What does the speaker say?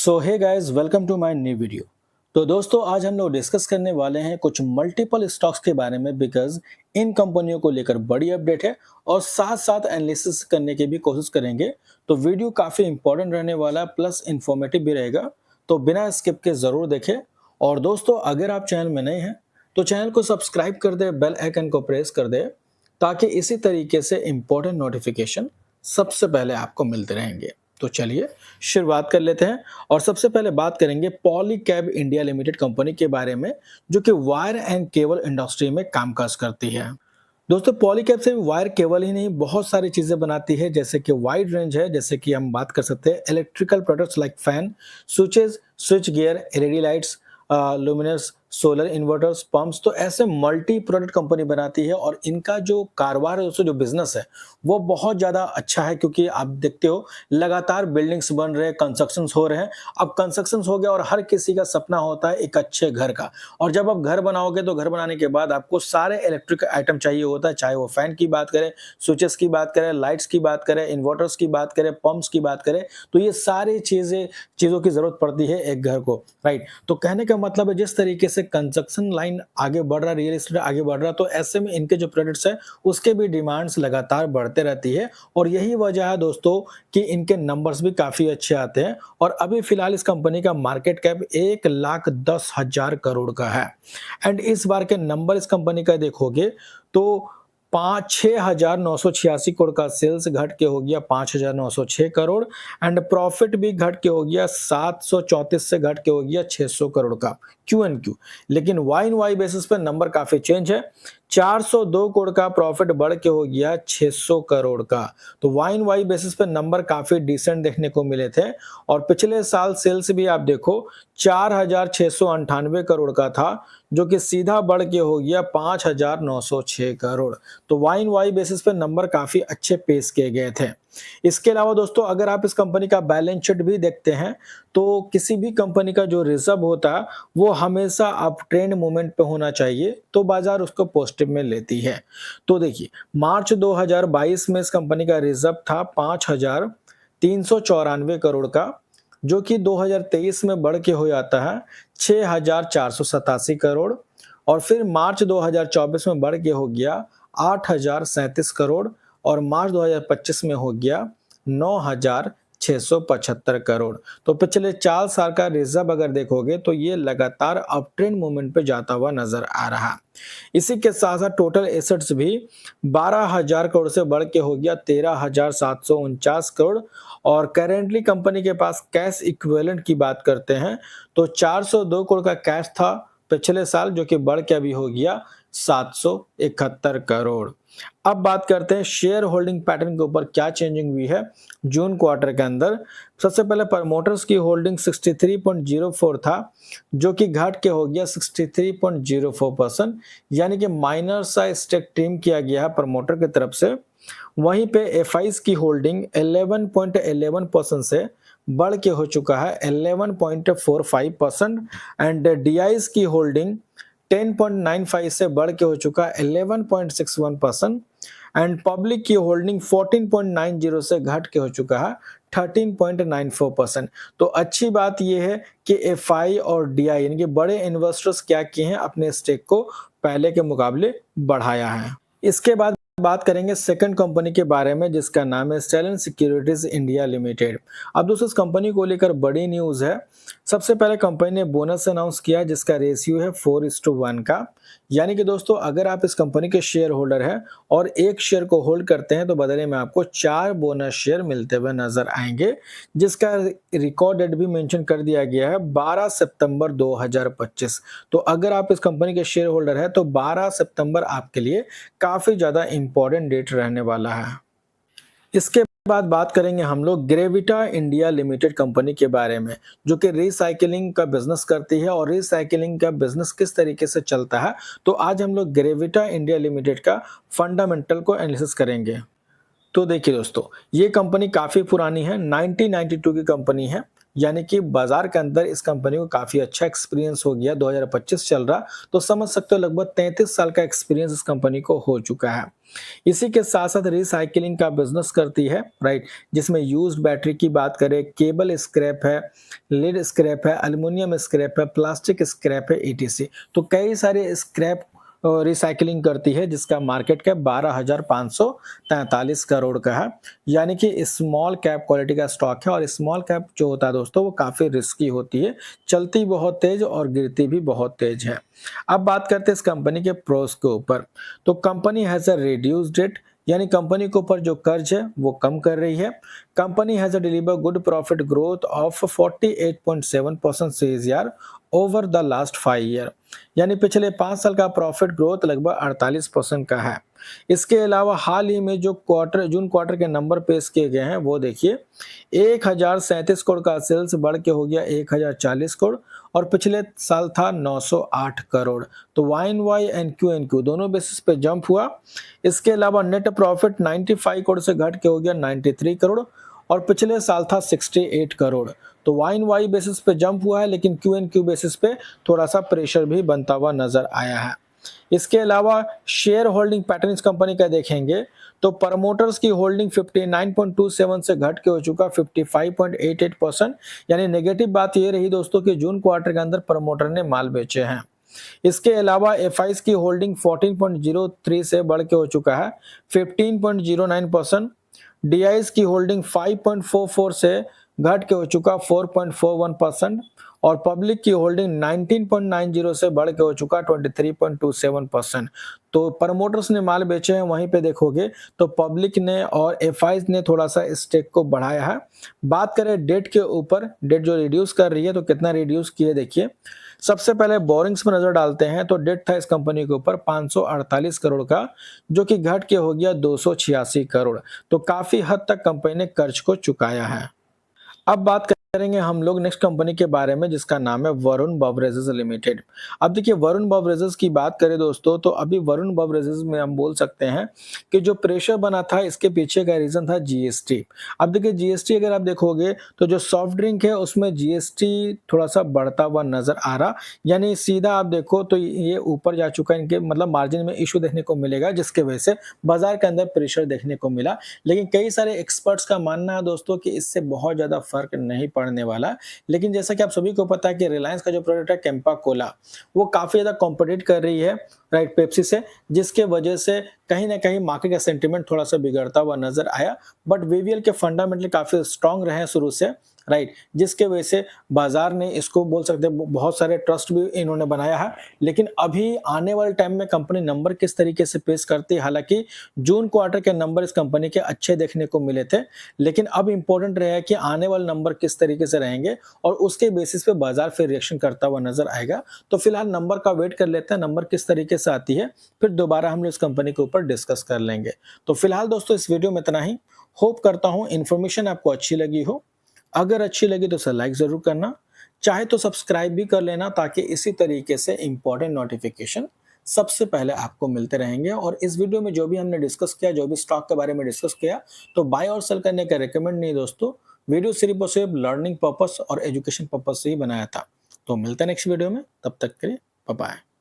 So hey guys, welcome to my new video. तो दोस्तों, आज हम लोग डिस्कस करने वाले हैं कुछ मल्टीपल स्टॉक्स के बारे में, बिकॉज इन कंपनियों को लेकर बड़ी अपडेट है और साथ साथ एनालिसिस करने की भी कोशिश करेंगे। तो वीडियो काफ़ी इंपॉर्टेंट रहने वाला है, प्लस इंफॉर्मेटिव भी रहेगा, तो बिना स्किप के ज़रूर देखें। और दोस्तों, अगर आप चैनल में नए हैं तो चैनल को सब्सक्राइब कर दे, बेल आइकन को प्रेस कर दे, ताकि इसी तरीके से इंपॉर्टेंट नोटिफिकेशन सबसे पहले आपको मिलते रहेंगे। तो चलिए शुरुआत कर लेते हैं और सबसे पहले बात करेंगे पॉलीकैब इंडिया लिमिटेड कंपनी के बारे में, जो कि वायर एंड केबल इंडस्ट्री में कामकाज करती है। दोस्तों, पॉलीकैब से वायर केबल ही नहीं, बहुत सारी चीजें बनाती है, जैसे कि वाइड रेंज है, जैसे कि हम बात कर सकते हैं electrical products like fan, switches, switch gear, LED lights, luminous, solar inverters, pumps. तो ऐसे मल्टी प्रोडक्ट कंपनी बनाती है और इनका जो कारोबार है, दोस्तों जो बिजनेस है, वो बहुत ज़्यादा अच्छा है, क्योंकि आप देखते हो लगातार बिल्डिंग्स बन रहे हैं, कंस्ट्रक्शंस हो रहे हैं। अब कंस्ट्रक्शंस हो गया और हर किसी का सपना होता है एक अच्छे घर का, और जब आप घर बनाओगे तो घर बनाने के बाद आपको सारे इलेक्ट्रिक आइटम चाहिए होता है, चाहे वो फैन की बात करें, स्विचेस की बात करें, लाइट्स की बात करें, इन्वर्टर्स की बात करें, पंप्स की बात करें, तो ये सारी चीज़ों की ज़रूरत पड़ती है एक घर को, राइट। तो कहने का मतलब है, जिस तरीके से कंस्ट्रक्शन लाइन आगे बढ़ रहा है, रियल एस्टेट आगे बढ़ रहा है, तो ऐसे में इनके जो प्रोडक्ट्स है उसके भी डिमांड्स लगातार बढ़ते रहती है, और यही वजह है दोस्तों कि इनके नंबर्स भी काफी अच्छे आते हैं। और अभी फिलहाल इस कंपनी का मार्केट कैप 1,10,000 करोड़ का है, एंड इस बार के नंबर इस कंपनी का देखोगे तो 6,986 करोड़ का सेल्स घट के हो गया 5,906 करोड़, एंड प्रॉफिट भी घट के हो गया 734 से घट के हो गया 600 करोड़ का क्यू एन क्यू। लेकिन वाई एन वाई बेसिस पे नंबर काफी चेंज है, 402 करोड़ का प्रॉफिट बढ़ के हो गया 600 करोड़ का। तो वाई एन वाई बेसिस पे नंबर काफी डिसेंट देखने को मिले थे। और पिछले साल सेल्स भी आप देखो 4,698 करोड़ का था, जो कि सीधा बढ़ के हो गया 5,906 करोड़। तो वाई एन वाई बेसिस पे नंबर काफी अच्छे पेश किए गए थे। इसके अलावा दोस्तों, अगर आप इस कंपनी का बैलेंस शीट भी देखते हैं, तो किसी भी कंपनी का जो रिजर्व होता है वो हमेशा अप ट्रेंड मूवमेंट पे होना चाहिए, तो बाजार उसको पॉजिटिव में लेती है। तो देखिए, मार्च 2022 में इस कंपनी का रिजर्व था 5,394 करोड़ का, जो कि 2023 में बढ़ के हो जाता है 6,487 करोड़, और फिर मार्च 2024 में बढ़ के हो गया 8,037 करोड़, और मार्च 2025 में हो गया 9,675 करोड़। तो पिछले 4 साल का रिजर्व अगर देखोगे तो ये लगातार अप ट्रेंड मूवमेंट पे जाता हुआ नजर आ रहा। इसी के साथ साथ टोटल एसेट्स भी 12,000 करोड़ से बढ़ के हो गया 13,749 करोड़, और करेंटली कंपनी के पास कैश इक्विवेलेंट की बात करते हैं तो 402 करोड़ का कैश था पिछले साल, जो कि बढ़ के अभी हो गया 771 करोड़। अब बात करते हैं शेयर होल्डिंग पैटर्न के ऊपर क्या चेंजिंग हुई है जून क्वार्टर के अंदर। सबसे पहले प्रमोटर्स की होल्डिंग 63.04 था, जो कि घट के हो गया 63.04%, यानी कि माइनर सा स्टेक ट्रिम किया गया है प्रमोटर की तरफ से। वहीं पे एफआईज की होल्डिंग 11.11% से बढ़ के हो चुका है 11.45%, एंड डीआईज की होल्डिंग 10.95 से बढ़ के हो चुका है 11.61%, एंड पब्लिक की होल्डिंग 14.90 से घट के हो चुका है 13.94%। तो अच्छी बात यह है कि एफआई और डीआई यानी कि बड़े इन्वेस्टर्स क्या किए हैं, अपने स्टेक को पहले के मुकाबले बढ़ाया है। इसके बाद बात करेंगे सेकंड कंपनी के बारे में, जिसका नाम है स्टेलन सिक्योरिटीज इंडिया लिमिटेड। अब दोस्तों, इस कंपनी को लेकर बड़ी न्यूज है। सबसे पहले कंपनी ने बोनस अनाउंस किया, जिसका रेशियो है 4:1 का, यानी कि दोस्तों अगर आप इस कंपनी के शेयर होल्डर हैं और एक शेयर को होल्ड करते हैं तो बदले में आपको 4 बोनस शेयर मिलते हुए नजर आएंगे, जिसका रिकॉर्ड डेट भी मेंशन कर दिया गया है 12 सितंबर 2025। तो अगर आप इस कंपनी के शेयर होल्डर हैं तो 12 सितंबर आपके लिए काफी ज्यादा इंपॉर्टेंट डेट रहने वाला है। इसके बाद बात करेंगे हम लोग ग्रेविटा इंडिया लिमिटेड कंपनी के बारे में, जो कि रिसाइकिलिंग का बिजनेस करती है। और रिसाइकिलिंग का बिजनेस किस तरीके से चलता है, तो आज हम लोग ग्रेविटा इंडिया लिमिटेड का फंडामेंटल को एनालिसिस करेंगे। तो देखिए दोस्तों, ये कंपनी काफी पुरानी है, 1992 की कंपनी है, यानी कि बाजार के अंदर इस कंपनी को काफ़ी अच्छा एक्सपीरियंस हो गया, 2025 चल रहा, तो समझ सकते हो लगभग 33 साल का एक्सपीरियंस इस कंपनी को हो चुका है। इसी के साथ-साथ रिसाइक्लिंग का बिज़नेस करती है, राइट? जिसमें यूज्ड बैटरी की बात करें, केबल स्क्रैप है, लीड स्क्रैप है, एल्युमिनियम स्क्रैप है, प्लास्टिक स्क्रैप है, ईटीसी। तो कई सारे स्क्रैप रिसाइक्लिंग करती है, जिसका मार्केट कैप 12,543 करोड़ का है, यानी कि स्मॉल कैप क्वालिटी का स्टॉक है। और स्मॉल कैप जो होता है दोस्तों, वो काफ़ी रिस्की होती है, चलती बहुत तेज़ और गिरती भी बहुत तेज़ है। अब बात करते हैं इस कंपनी के प्रोस के ऊपर। तो company has a reduced debt, यानी कंपनी के ऊपर जो कर्ज है वो कम कर रही है। Company has a deliver good profit growth of 48.7% CAGR over the last 5 year, यानी पिछले 5 साल का प्रॉफिट ग्रोथ लगभग 48% का है। इसके अलावा हाल ही में जो जून क्वार्टर के नंबर पेश किए गए हैं वो देखिए, 1037 करोड़ का सेल्स बढ़ के हो गया 1040 करोड़, और पिछले साल था 908 करोड़। तो वाई एंड क्यू दोनों बेसिस पे जंप हुआ। इसके अलावा नेट प्रॉफिट 95 करोड़ से घट के हो गया 93 करोड़, और पिछले साल था 68 करोड़। तो वाई बेसिस पे जंप हुआ है, लेकिन क्यू बेसिस पे थोड़ा सा प्रेशर भी बनता हुआ नजर आया है। इसके अलावा शेयर होल्डिंग पैटर्न इस कंपनी का देखेंगे तो प्रमोटर्स की होल्डिंग 59.27 से घट के हो चुका 55.88%, यानी नेगेटिव बात ये रही दोस्तों कि जून क्वार्टर के अंदर प्रमोटर ने माल बेचे हैं। इसके अलावा एफआईज की होल्डिंग 14.03 से बढ़ के हो चुका है 15.09%, डीआईज की होल्डिंग 5.44 से घट के हो चुका 4.41%, और पब्लिक की होल्डिंग 19.90 से बढ़ के हो चुका 23.27%। तो प्रमोटर्स ने माल बेचे हैं, वहीं पे देखोगे तो पब्लिक ने और एफआईज ने थोड़ा सा स्टेक को बढ़ाया है। बात करें डेट के ऊपर, डेट जो रिड्यूस कर रही है तो कितना रिड्यूस किए देखिए। सबसे पहले बोरिंग्स पर नजर डालते हैं तो डेट था इस कंपनी के ऊपर 548 करोड़ का, जो कि घट के हो गया 286 करोड़। तो काफी हद तक कंपनी ने कर्ज को चुकाया है। अब बात करेंगे हम लोग नेक्स्ट कंपनी के बारे में, जिसका नाम है वरुण बेवरेजेस लिमिटेड। अब देखिए वरुण बेवरेजेस की बात करें दोस्तों, तो अभी वरुण बेवरेजेस में हम बोल सकते हैं कि जो प्रेशर बना था इसके पीछे का रीजन था जीएसटी। अब देखिए जीएसटी अगर आप देखोगे तो जो सॉफ्ट ड्रिंक है उसमें जीएसटी थोड़ा सा बढ़ता हुआ नजर आ रहा, यानी सीधा आप देखो तो ये ऊपर जा चुका है, इनके मतलब मार्जिन में इशू देखने को मिलेगा, जिसके वजह से बाजार के अंदर प्रेशर देखने को मिला। लेकिन कई सारे एक्सपर्ट्स का मानना है दोस्तों कि इससे बहुत ज्यादा फर्क नहीं पड़ने वाला। लेकिन जैसा कि आप सभी को पता है कि रिलायंस का जो प्रोडक्ट है कैंपा कोला, वो काफी ज्यादा कॉम्पिटिट कर रही है, राइट, पेप्सी से, जिसके वजह से कहीं ना कहीं मार्केट का सेंटीमेंट थोड़ा सा बिगड़ता हुआ नजर आया। बट वीवीएल के फंडामेंटली काफी स्ट्रांग रहे हैं शुरू से, राइट, जिसके वजह से बाजार ने इसको बोल सकते हैं बहुत सारे ट्रस्ट भी इन्होंने बनाया है। लेकिन अभी आने वाले टाइम में कंपनी नंबर किस तरीके से पेश करती है, हालांकि जून क्वार्टर के नंबर इस कंपनी के अच्छे देखने को मिले थे, लेकिन अब इंपॉर्टेंट रहा है कि आने वाले नंबर किस तरीके से रहेंगे और उसके बेसिस पे बाजार फिर रिएक्शन करता हुआ नजर आएगा। तो फिलहाल नंबर का वेट कर लेते हैं, नंबर किस तरीके से आती है, फिर दोबारा हम लोग इस कंपनी के ऊपर डिस्कस कर लेंगे। तो फिलहाल दोस्तों इस वीडियो में इतना ही। होप करता हूं इन्फॉर्मेशन आपको अच्छी लगी हो। अगर अच्छी लगी तो इसे लाइक जरूर करना, चाहे तो सब्सक्राइब भी कर लेना, ताकि इसी तरीके से इंपॉर्टेंट नोटिफिकेशन सबसे पहले आपको मिलते रहेंगे। और इस वीडियो में जो भी हमने डिस्कस किया, जो भी स्टॉक के बारे में डिस्कस किया, तो बाय और सेल करने का रिकमेंड नहीं दोस्तों, वीडियो सिर्फ और सिर्फ लर्निंग पर्पस और एजुकेशन पर्पस से ही बनाया था। तो मिलते हैं नेक्स्ट वीडियो में, तब तक के लिए बाय बाय।